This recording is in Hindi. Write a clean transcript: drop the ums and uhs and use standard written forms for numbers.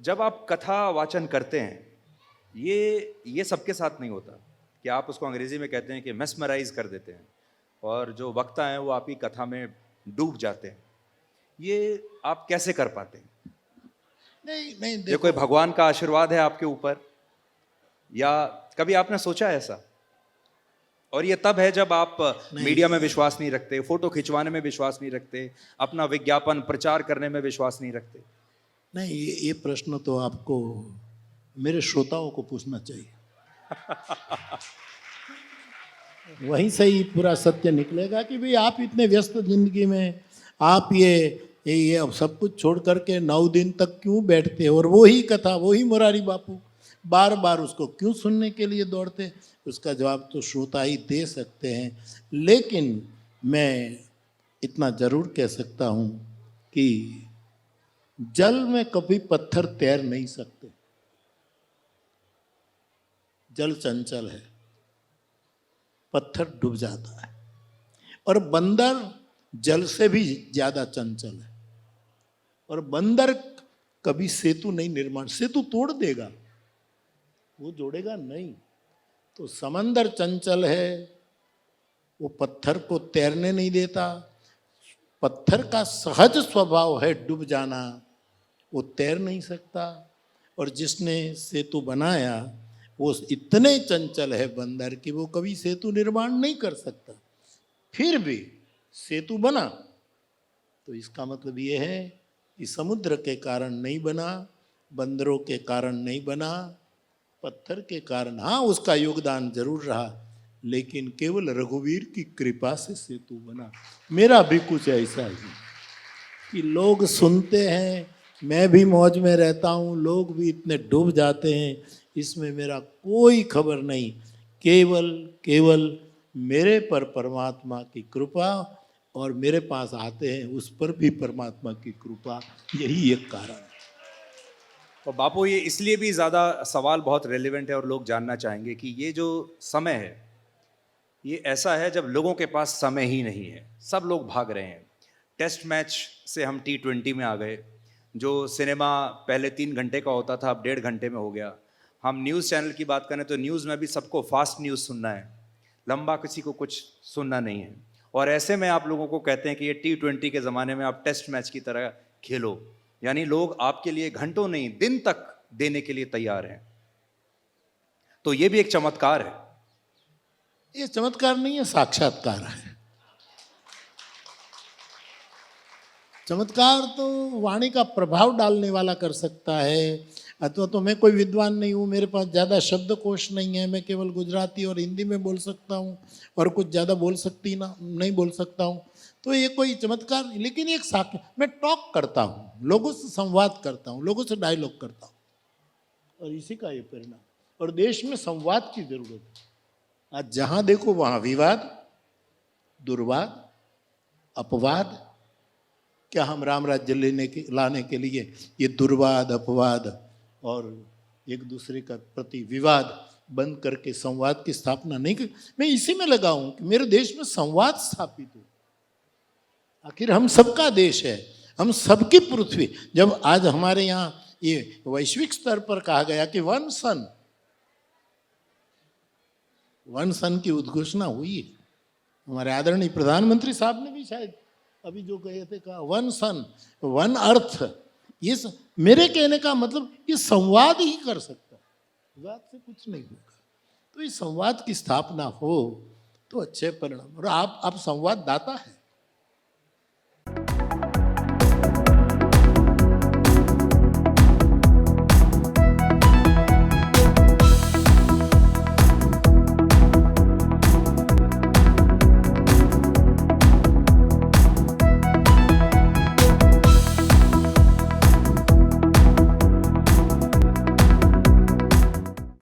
जब आप कथा वाचन करते हैं, ये सबके साथ नहीं होता कि आप उसको अंग्रेजी में कहते हैं कि मेस्मराइज कर देते हैं और जो वक्ता हैं वो आपकी कथा में डूब जाते हैं। ये आप कैसे कर पाते हैं? नहीं नहीं, ये देखो, कोई भगवान का आशीर्वाद है आपके ऊपर, या कभी आपने सोचा है ऐसा? और ये तब है जब आप मीडिया में विश्वास नहीं रखते, फोटो खिंचवाने में विश्वास नहीं रखते, अपना विज्ञापन प्रचार करने में विश्वास नहीं रखते। नहीं, ये प्रश्न तो आपको मेरे श्रोताओं को पूछना चाहिए। वहीं से ही पूरा सत्य निकलेगा कि भाई आप इतने व्यस्त जिंदगी में आप ये अब सब कुछ छोड़ करके 9 दिन तक क्यों बैठते और वही कथा, वही मुरारी बापू बार बार उसको क्यों सुनने के लिए दौड़ते? उसका जवाब तो श्रोता ही दे सकते हैं। लेकिन मैं इतना जरूर कह सकता हूँ कि जल में कभी पत्थर तैर नहीं सकते। जल चंचल है, पत्थर डूब जाता है। और बंदर जल से भी ज्यादा चंचल है। और बंदर कभी सेतु नहीं निर्माण, सेतु तोड़ देगा, वो जोड़ेगा नहीं। तो समंदर चंचल है, वो पत्थर को तैरने नहीं देता। पत्थर का सहज स्वभाव है डूब जाना, वो तैर नहीं सकता। और जिसने सेतु बनाया वो इतने चंचल है बंदर कि वो कभी सेतु निर्माण नहीं कर सकता। फिर भी सेतु बना, तो इसका मतलब ये है कि समुद्र के कारण नहीं बना, बंदरों के कारण नहीं बना, पत्थर के कारण हाँ उसका योगदान जरूर रहा, लेकिन केवल रघुवीर की कृपा से सेतु बना। मेरा भी कुछ ऐसा ही कि लोग सुनते हैं, मैं भी मौज में रहता हूँ, लोग भी इतने डूब जाते हैं, इसमें मेरा कोई खबर नहीं। केवल मेरे पर परमात्मा की कृपा, और मेरे पास आते हैं उस पर भी परमात्मा की कृपा, यही एक कारण है। और बापू, ये इसलिए भी ज़्यादा सवाल बहुत रेलेवेंट है और लोग जानना चाहेंगे कि ये जो समय है, ये ऐसा है जब लोगों के पास समय ही नहीं है, सब लोग भाग रहे हैं। टेस्ट मैच से हम T20 में आ गए, जो सिनेमा पहले 3 घंटे का होता था अब 1.5 घंटे में हो गया। हम न्यूज़ चैनल की बात करें तो न्यूज़ में भी सबको फास्ट न्यूज़ सुनना है, लंबा किसी को कुछ सुनना नहीं है। और ऐसे में आप लोगों को कहते हैं कि ये T20 के ज़माने में आप टेस्ट मैच की तरह खेलो, यानी लोग आपके लिए घंटों नहीं दिन तक देने के लिए तैयार हैं। तो ये भी एक चमत्कार है। ये चमत्कार नहीं है, साक्षात्कार है। चमत्कार तो वाणी का प्रभाव डालने वाला कर सकता है। अथवा तो मैं कोई विद्वान नहीं हूँ, मेरे पास ज़्यादा शब्दकोश नहीं है, मैं केवल गुजराती और हिंदी में बोल सकता हूँ और कुछ ज़्यादा नहीं बोल सकता हूँ, तो ये कोई चमत्कार। लेकिन एक साक्ष्य, मैं टॉक करता हूँ, लोगों से संवाद करता हूँ, लोगों से डायलॉग करता हूँ, और इसी का ये परिणाम। और देश में संवाद की जरूरत है। आज जहाँ देखो वहाँ विवाद, दुर्वाद, अपवाद। क्या हम राम राज्य लाने के लिए ये दुर्वाद, अपवाद और एक दूसरे का प्रति विवाद बंद करके संवाद की स्थापना नहीं कर? मैं इसी में लगा हूं कि मेरे देश में संवाद स्थापित हो। आखिर हम सबका देश है, हम सबकी पृथ्वी। जब आज हमारे यहाँ ये वैश्विक स्तर पर कहा गया कि वन सन की उद्घोषणा हुई है, हमारे आदरणीय प्रधानमंत्री साहब ने भी शायद अभी जो कहे थे, कहा वन सन वन अर्थ। ये मेरे कहने का मतलब ये संवाद ही कर सकता है, विवाद से कुछ नहीं होगा। तो इस संवाद की स्थापना हो तो अच्छे परिणाम। और आप संवाददाता है।